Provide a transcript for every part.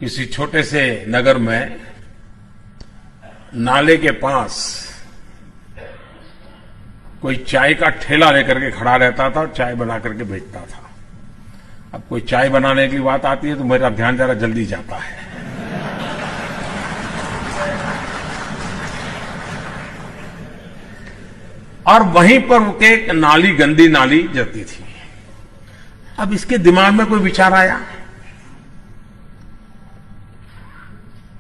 किसी छोटे से नगर में नाले के पास कोई चाय का ठेला लेकर के खड़ा रहता था और चाय बना करके बेचता था। अब कोई चाय बनाने की बात आती है तो मेरा ध्यान जरा जल्दी जाता है। और वहीं पर एक नाली, गंदी नाली जाती थी। अब इसके दिमाग में कोई विचार आया,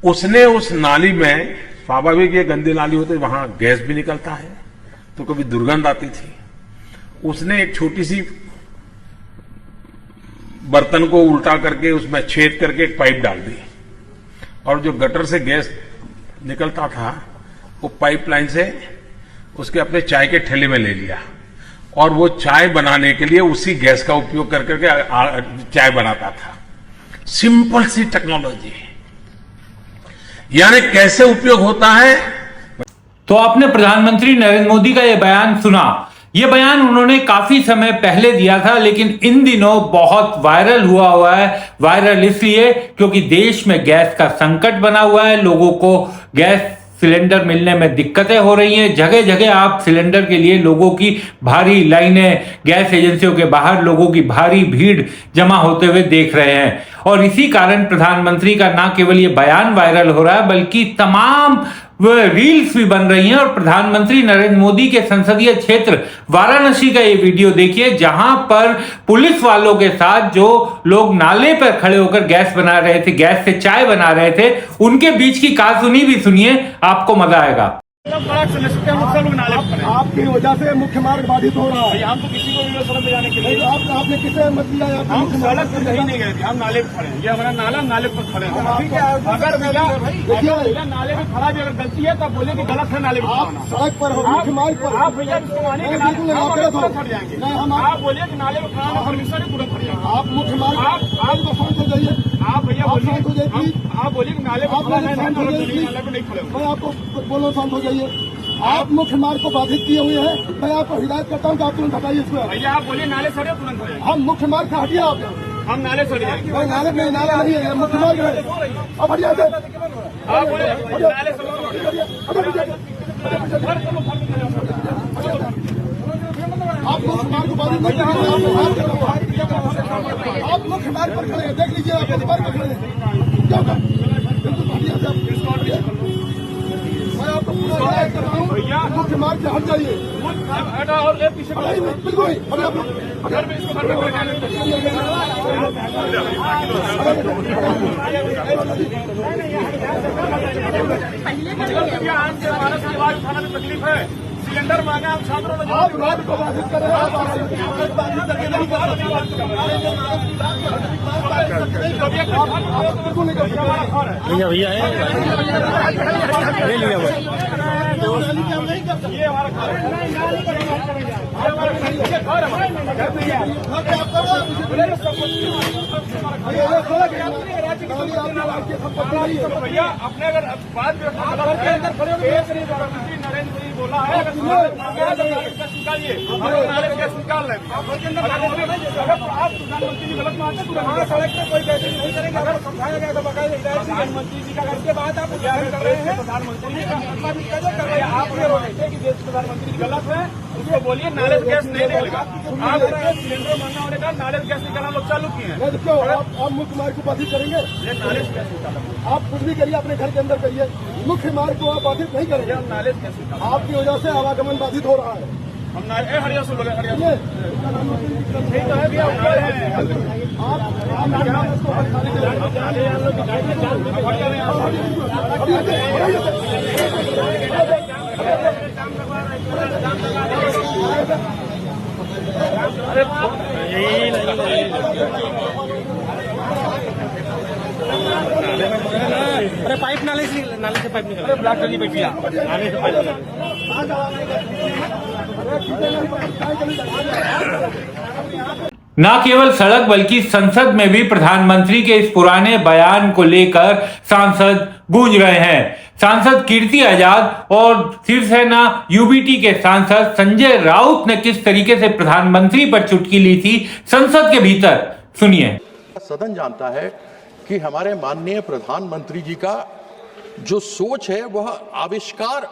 उसने उस नाली में, स्वाभाविक ये गंदी नाली होती, वहां गैस भी निकलता है तो कभी दुर्गंध आती थी। उसने एक छोटी सी बर्तन को उल्टा करके उसमें छेद करके एक पाइप डाल दी और जो गटर से गैस निकलता था वो पाइपलाइन से उसके अपने चाय के ठेले में ले लिया और वो चाय बनाने के लिए उसी गैस का उपयोग कर करके चाय बनाता था। सिंपल सी टेक्नोलॉजी, यानी कैसे उपयोग होता है। तो आपने प्रधानमंत्री नरेंद्र मोदी का यह बयान सुना। यह बयान उन्होंने काफी समय पहले दिया था, लेकिन इन दिनों बहुत वायरल हुआ है। वायरल इसलिए क्योंकि देश में गैस का संकट बना हुआ है, लोगों को गैस सिलेंडर मिलने में दिक्कतें हो रही हैं। जगह जगह आप सिलेंडर के लिए लोगों की भारी लाइनें, गैस एजेंसियों के बाहर लोगों की भारी भीड़ जमा होते हुए देख रहे हैं। और इसी कारण प्रधानमंत्री का न केवल ये बयान वायरल हो रहा है, बल्कि तमाम रील्स भी बन रही हैं। और प्रधानमंत्री नरेंद्र मोदी के संसदीय क्षेत्र वाराणसी का ये वीडियो देखिए, जहां पर पुलिस वालों के साथ जो लोग नाले पर खड़े होकर गैस बना रहे थे, गैस से चाय बना रहे थे, उनके बीच की कहासुनी भी सुनिए, आपको मजा आएगा। आपकी वजह से मुख्य मार्ग बाधित हो रहा है। हम तो किसी को भी सड़क पे जाने के लिए आपने किसे मत दिया? हम सड़क पर कहीं नहीं गए थे, हम नाले पर खड़े हैं। ये हमारा नाला, नाले पर खड़े हैं। अगर मेरा नाले में खड़ा भी अगर गलती है तो आप बोले कि गलत है, नाले पर सड़क पर हो, मुख्य मार्ग पर आप भैया खड़ जाएंगे। आप बोलिए कि नाले में खड़ा परमिशन है, तुरंत खड़ जाएंगे। आप मुख्य मार्ग आप तो शांत हो जाइए। आप भैया बोलिए, आप बोलिए कि नाले पर नाले पर नहीं खड़े। मैं आपको बोलो शांत हो जाइए। आप मुख्य मार्ग को बाधित किए हुए हैं। मैं आपको हिदायत करता हूँ कि आप तुरंत हटाइए इसको। भैया आप बोलिए नाले सड़े, तुरंत हटाइए। हम मुख्य मार्ग से हटिए। आप हम नाले सड़े जाएंगे। नाले में नाला नहीं है, मुख्य मार्ग है। अब हटिए। आप बोले नाले आप मुख्य मार्ग को बाधित नहीं करेंगे। आप मुख्य मार्ग पर खड़े हैं, देख लीजिए। आप मुख्य मार्ग पर खड़े हैं, क्या आपको पूरा हिदायत कर रहा हूँ, मुख्य मार्ग से हट जाइए। और पीछे बिल्कुल तकलीफ है। सिलेंडर मांगे आप छात्रों को बाधित कर रहे हैं। भैया ले लिया ये हमारा भैया अपने अगर बात नरेंद्र मोदी बोला है, निकालिए, निकाल रहे हैं। आप प्रधानमंत्री जी गलत मानते हैं, सड़क पर कोई कैसे नहीं करेंगे। अगर समझाया गया तो बकायदा प्रधानमंत्री जी का करके बाद आप कर रहे हैं। प्रधानमंत्री जी कर रहे हैं, आप कि देश प्रधानमंत्री गलत है, उसको बोलिए नाले से गैस नहीं निकलेगा। आप सिलेंडर मांगना होने का नाले से गैस निकालना लोग चालू किए हैं। क्यों आप मुख्य मार्ग को बाधित करेंगे? ये नाले से गैस निकालना आप कुछ भी करिए, अपने घर के अंदर करिए, मुख्य मार्ग को आप बाधित नहीं करेंगे। हम नाले से गैस निकालना, आपकी वजह से आवागमन बाधित हो रहा है। हम नाले हरिया से लोग हरिया अरे पाइप नाले से पाइप निकल, ब्लॉक करनी बैठी नाले से पाइप न केवल सड़क बल्कि संसद में भी प्रधानमंत्री के इस पुराने बयान को लेकर सांसद गूंज रहे हैं। सांसद कीर्ति आजाद और शिवसेना यूबीटी के सांसद संजय राउत ने किस तरीके से प्रधानमंत्री पर चुटकी ली थी संसद के भीतर, सुनिए। सदन जानता है कि हमारे माननीय प्रधानमंत्री जी का जो सोच है वह आविष्कार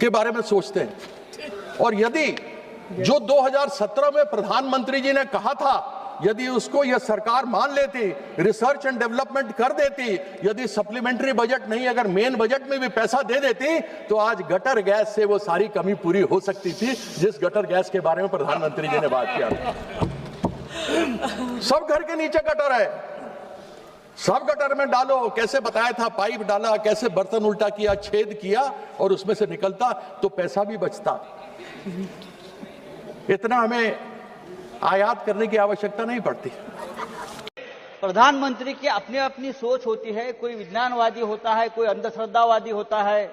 के बारे में सोचते हैं। और यदि जो 2017 में प्रधानमंत्री जी ने कहा था, यदि उसको यह सरकार मान लेती, रिसर्च एंड डेवलपमेंट कर देती, यदि सप्लीमेंट्री बजट नहीं अगर मेन बजट में भी पैसा दे देती, तो आज गटर गैस से वो सारी कमी पूरी हो सकती थी जिस गटर गैस के बारे में प्रधानमंत्री जी ने बात किया था। सब घर के नीचे गटर है, सब गटर में डालो, कैसे बताया था, पाइप डाला, कैसे बर्तन उल्टा किया, छेद किया और उसमें से निकलता तो पैसा भी बचता। इतना हमें आयात करने की आवश्यकता नहीं पड़ती। प्रधानमंत्री की अपनी अपनी सोच होती है, कोई विज्ञानवादी होता है, कोई अंधश्रद्धावादी होता है,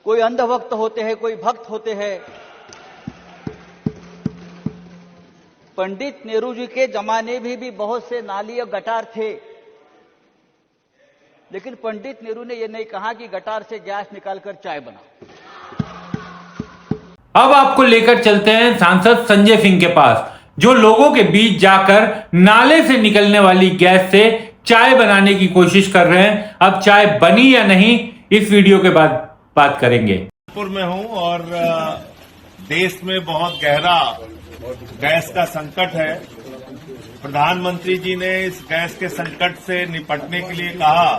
कोई अंधभक्त होते हैं, कोई भक्त होते हैं। पंडित नेहरू जी के जमाने में भी बहुत से नाली और गटार थे, लेकिन पंडित नेहरू ने यह नहीं कहा कि गटार से गैस निकालकर चाय बनाओ। अब आपको लेकर चलते हैं सांसद संजय सिंह के पास, जो लोगों के बीच जाकर नाले से निकलने वाली गैस से चाय बनाने की कोशिश कर रहे हैं। अब चाय बनी या नहीं, इस वीडियो के बाद बात करेंगे। नागपुर में हूं और देश में बहुत गहरा गैस का संकट है। प्रधानमंत्री जी ने इस गैस के संकट से निपटने के लिए कहा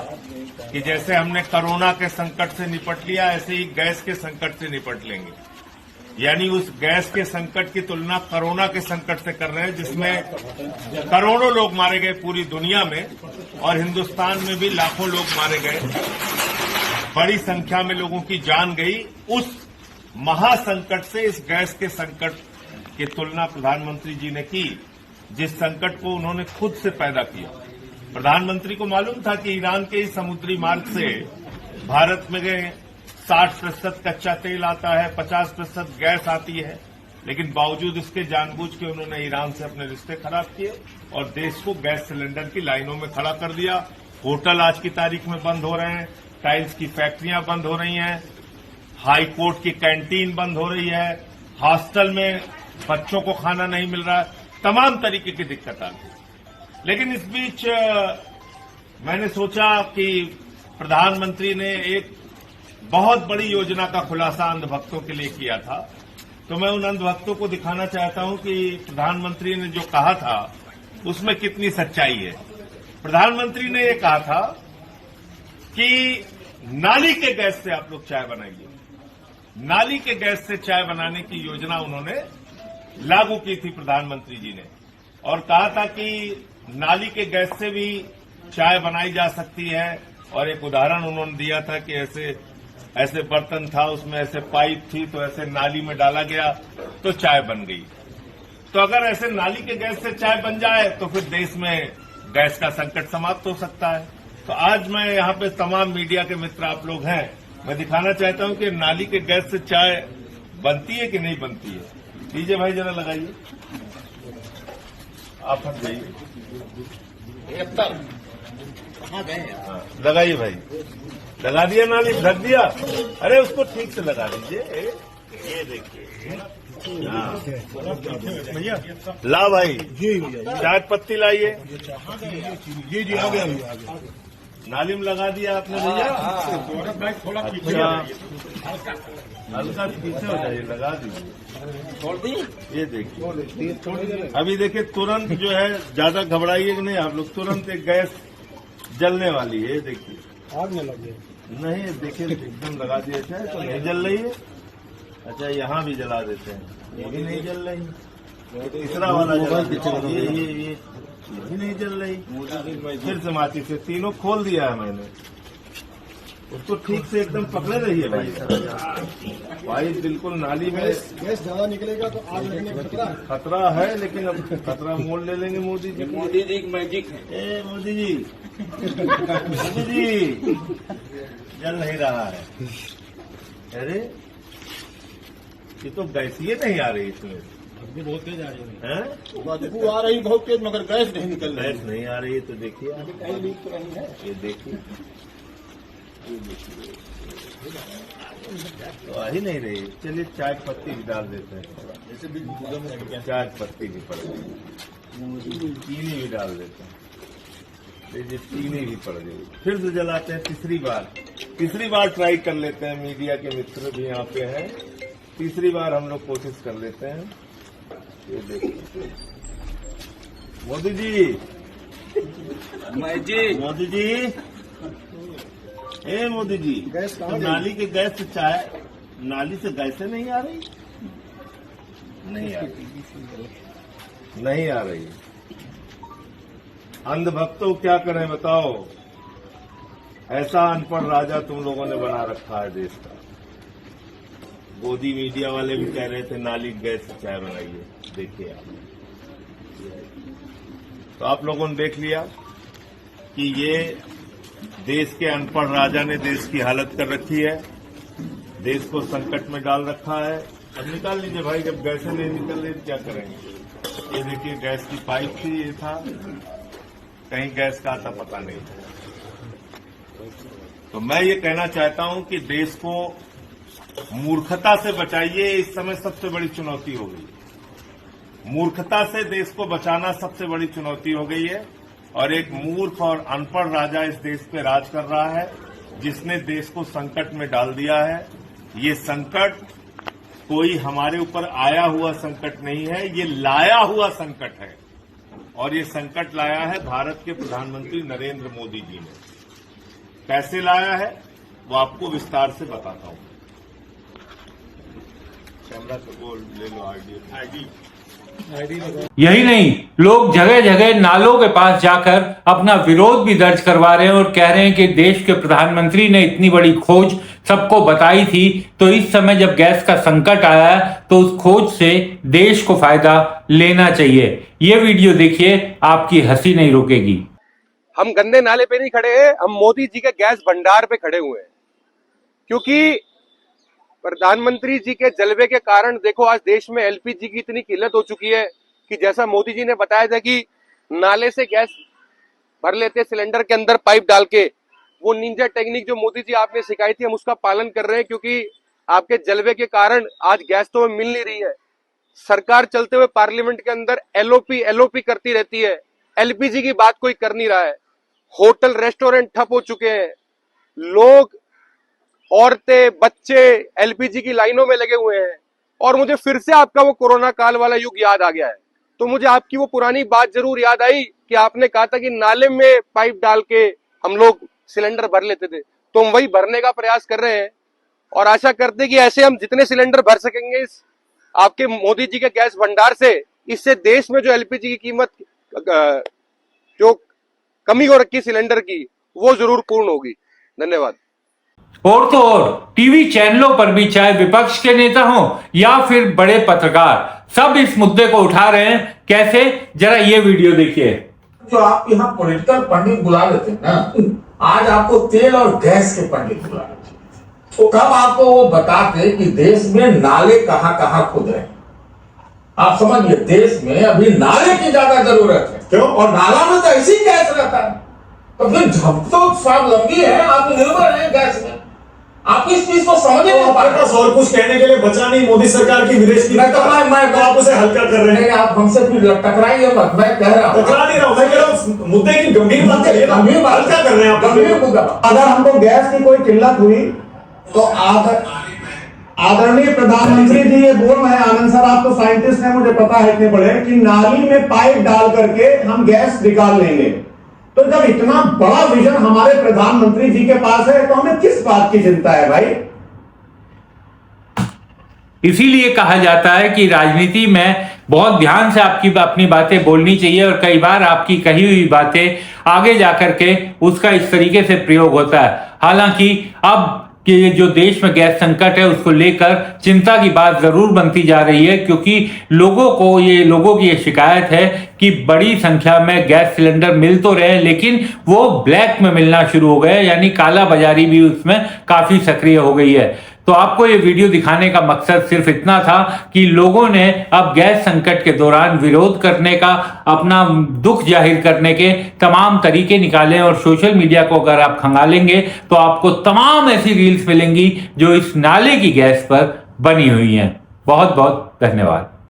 कि जैसे हमने कोरोना के संकट से निपट लिया, ऐसे ही गैस के संकट से निपट लेंगे। यानी उस गैस के संकट की तुलना कोरोना के संकट से कर रहे हैं, जिसमें करोड़ों लोग मारे गए पूरी दुनिया में, और हिंदुस्तान में भी लाखों लोग मारे गए, बड़ी संख्या में लोगों की जान गई। उस महासंकट से इस गैस के संकट की तुलना प्रधानमंत्री जी ने की, जिस संकट को उन्होंने खुद से पैदा किया। प्रधानमंत्री को मालूम था कि ईरान के इस समुद्री मार्ग से भारत में 60% कच्चा तेल आता है, 50% गैस आती है, लेकिन बावजूद इसके जानबूझ के उन्होंने ईरान से अपने रिश्ते खराब किए और देश को गैस सिलेंडर की लाइनों में खड़ा कर दिया। होटल आज की तारीख में बंद हो रहे हैं, टाइल्स की फैक्ट्रियां बंद हो रही हैं, हाई कोर्ट की कैंटीन बंद हो रही है, हॉस्टल में बच्चों को खाना नहीं मिल रहा है, तमाम तरीके की दिक्कत आ रही। लेकिन इस बीच मैंने सोचा कि प्रधानमंत्री ने एक बहुत बड़ी योजना का खुलासा अंधभक्तों के लिए किया था, तो मैं उन अंधभक्तों को दिखाना चाहता हूं कि प्रधानमंत्री ने जो कहा था उसमें कितनी सच्चाई है। प्रधानमंत्री ने ये कहा था कि नाली के गैस से आप लोग चाय बनाइए। नाली के गैस से चाय बनाने की योजना उन्होंने लागू की थी प्रधानमंत्री जी ने, और कहा था कि नाली के गैस से भी चाय बनाई जा सकती है। और एक उदाहरण उन्होंने दिया था कि ऐसे बर्तन था, उसमें ऐसे पाइप थी, तो ऐसे नाली में डाला गया तो चाय बन गई। तो अगर ऐसे नाली के गैस से चाय बन जाए तो फिर देश में गैस का संकट समाप्त हो सकता है। तो आज मैं यहाँ पे तमाम मीडिया के मित्र आप लोग हैं, मैं दिखाना चाहता हूँ कि नाली के गैस से चाय बनती है कि नहीं बनती है। लीजिए भाई, जरा लगाइए, आप हट जाइए, लगाइए भाई, लगा दिया नाली, ढक दिया। अरे उसको ठीक से लगा दीजिए। ये देखिए, भैया ला भाई, चाय पत्ती लाइए। जी आ गया, नाली में लगा दिया आपने भैया। अच्छा, हल्का पीछे हो जाइए, लगा दीजिए। ये देखिए, अभी देखिए, तुरंत जो है, ज्यादा घबराइए नहीं आप लोग, तुरंत एक गैस जलने वाली है। ये देखिए, आग में लगे नहीं, देखिए एकदम लगा दिया चाहे तो नहीं जल रही है। अच्छा, यहाँ भी जला देते हैं, ये भी नहीं जल रही। तीसरा वाला जला, ये भी नहीं जल रही। फिर से माची से तीनों खोल दिया है मैंने, उसको ठीक से एकदम पकड़े रहिए भाई, बिल्कुल नाली में गैस ज्यादा निकलेगा तो आग लगने का खतरा है, लेकिन अब खतरा मोल ले लेंगे मोदी जी। मोदी जी की मैजिक है। मोदी जी, मोदी जी, जल नहीं रहा है। अरे ये तो गैसीय नहीं आ रही इसमें, बहुत तेज आ रही है, बदबू आ रही बहुत तेज, मगर गैस नहीं निकल रही। गैस नहीं आ रही है। तो देखिए, कहीं लीक तो नहीं है। ये देखिए, तो आ ही नहीं रही। चलिए चाय पत्ती भी डाल देते हैं, जैसे भी चाय पत्ती भी पड़ गई। चीनी भी डाल देते हैं, ये चीनी भी पड़ गई। फिर से जलाते हैं तीसरी बार ट्राई कर लेते हैं। मीडिया के मित्र भी यहाँ पे हैं, तीसरी बार हम लोग कोशिश कर लेते हैं। ये देखिए मोदी जी, मोदी जी, ए मोदी जी, तो नाली के गैस से चाय, नाली से गैसें नहीं आ रही, नहीं आ रही। अंधभक्तों क्या करें बताओ, ऐसा अनपढ़ राजा तुम लोगों ने बना रखा है देश का। गोदी मीडिया वाले भी कह रहे थे नाली गैस से चाय बनाइए, देखिए आप। तो आप लोगों ने देख लिया कि ये देश के अनपढ़ राजा ने देश की हालत कर रखी है, देश को संकट में डाल रखा है। अब निकाल लीजिए भाई, जब गैसें नहीं निकल रही क्या करेंगे। ये देखिए गैस की पाइप थी, ये था, कहीं गैस का आता पता नहीं था। तो मैं ये कहना चाहता हूं कि देश को मूर्खता से बचाइए, इस समय सबसे बड़ी चुनौती हो गई। मूर्खता से देश को बचाना सबसे बड़ी चुनौती हो गई है, और एक मूर्ख और अनपढ़ राजा इस देश पे राज कर रहा है, जिसने देश को संकट में डाल दिया है। ये संकट कोई हमारे ऊपर आया हुआ संकट नहीं है, ये लाया हुआ संकट है, और ये संकट लाया है भारत के प्रधानमंत्री नरेंद्र मोदी जी ने। कैसे लाया है वो आपको विस्तार से बताता हूं। कैमरा से वो ले लो आईडी। यही नहीं, लोग जगह जगह नालों के पास जाकर अपना विरोध भी दर्ज करवा रहे हैं और कह रहे हैं कि देश के प्रधानमंत्री ने इतनी बड़ी खोज सबको बताई थी, तो इस समय जब गैस का संकट आया है तो उस खोज से देश को फायदा लेना चाहिए। ये वीडियो देखिए, आपकी हंसी नहीं रुकेगी। हम गंदे नाले पे नहीं खड़े हैं, हम मोदी जी के गैस भंडार पे खड़े हुए हैं, क्योंकि प्रधानमंत्री जी के जलवे के कारण देखो आज देश में एलपीजी की इतनी किल्लत हो चुकी है कि जैसा मोदी जी ने बताया था कि नाले से गैस भर लेते सिलेंडर के अंदर पाइप डाल के, वो निंजा टेक्निक जो मोदी जी आपने सिखाई थी, हम उसका पालन कर रहे हैं, क्योंकि आपके जलवे के कारण आज गैस तो मिल नहीं रही है। सरकार चलते हुए पार्लियामेंट के अंदर एलओपी करती रहती है, एलपीजी की बात कोई कर नहीं रहा है। होटल रेस्टोरेंट ठप हो चुके हैं, लोग औरतें बच्चे एलपीजी की लाइनों में लगे हुए हैं, और मुझे फिर से आपका वो कोरोना काल वाला युग याद आ गया है। तो मुझे आपकी वो पुरानी बात जरूर याद आई कि आपने कहा था कि नाले में पाइप डाल के हम लोग सिलेंडर भर लेते थे, तो हम वही भरने का प्रयास कर रहे हैं, और आशा करते हैं कि ऐसे हम जितने सिलेंडर भर सकेंगे इस आपके मोदी जी के गैस भंडार से, इससे देश में जो एलपीजी की कीमत जो कमी हो रखी सिलेंडर की, वो जरूर पूर्ण होगी। धन्यवाद। और तो और टीवी चैनलों पर भी चाहे विपक्ष के नेता हों या फिर बड़े पत्रकार, सब इस मुद्दे को उठा रहे हैं। कैसे, जरा ये वीडियो देखिए। जो आप यहाँ पॉलिटिकल पंडित बुला लेते हैं ना, आज आपको तेल और गैस के पंडित बुला लेते हैं, तो कब आपको वो बताते कि देश में नाले कहाँ कहाँ खुद रहे। आप समझिए, देश में अभी नाले की ज्यादा जरूरत है। क्यों? और नाला में तो ऐसी गैस रहता है, तो फिर जब तो स्वावलंबी है, आप निर्भर है गैस में। आप इस चीज को समझ नहीं पा रहे। और कुछ कहने के लिए बचा नहीं मोदी सरकार की विदेश की, तो आप उसे हल्का कर रहे हैं। आप हमसे फिर टकराइए मत, मैं कह रहा हूँ टकरा नहीं रहा हूँ, मैं कह रहा हूँ मुद्दे की गंभीर बात करिए, हल्का कर रहे हैं आप। गंभीर मुद्दा। अगर हमको गैस की कोई किल्लत हुई तो आदरणीय प्रधानमंत्री जी ये बोल रहे हैं, आनंद सर आप तो साइंटिस्ट हैं, मुझे पता है इतने बड़े, कि नाली में पाइप डाल करके हम गैस निकाल लेंगे। तो जब इतना बड़ा विजन हमारे प्रधानमंत्री जी के पास है, तो हमें किस बात की चिंता है भाई। इसीलिए कहा जाता है कि राजनीति में बहुत ध्यान से आपकी अपनी बातें बोलनी चाहिए, और कई बार आपकी कही हुई बातें आगे जाकर के उसका इस तरीके से प्रयोग होता है। हालांकि अब कि जो देश में गैस संकट है उसको लेकर चिंता की बात जरूर बनती जा रही है, क्योंकि लोगों की ये शिकायत है कि बड़ी संख्या में गैस सिलेंडर मिल तो रहे हैं, लेकिन वो ब्लैक में मिलना शुरू हो गए, यानी काला बाजारी भी उसमें काफी सक्रिय हो गई है। तो आपको ये वीडियो दिखाने का मकसद सिर्फ इतना था कि लोगों ने अब गैस संकट के दौरान विरोध करने का, अपना दुख जाहिर करने के तमाम तरीके निकाले, और सोशल मीडिया को अगर आप खंगालेंगे तो आपको तमाम ऐसी रील्स मिलेंगी जो इस नाले की गैस पर बनी हुई हैं। बहुत बहुत धन्यवाद।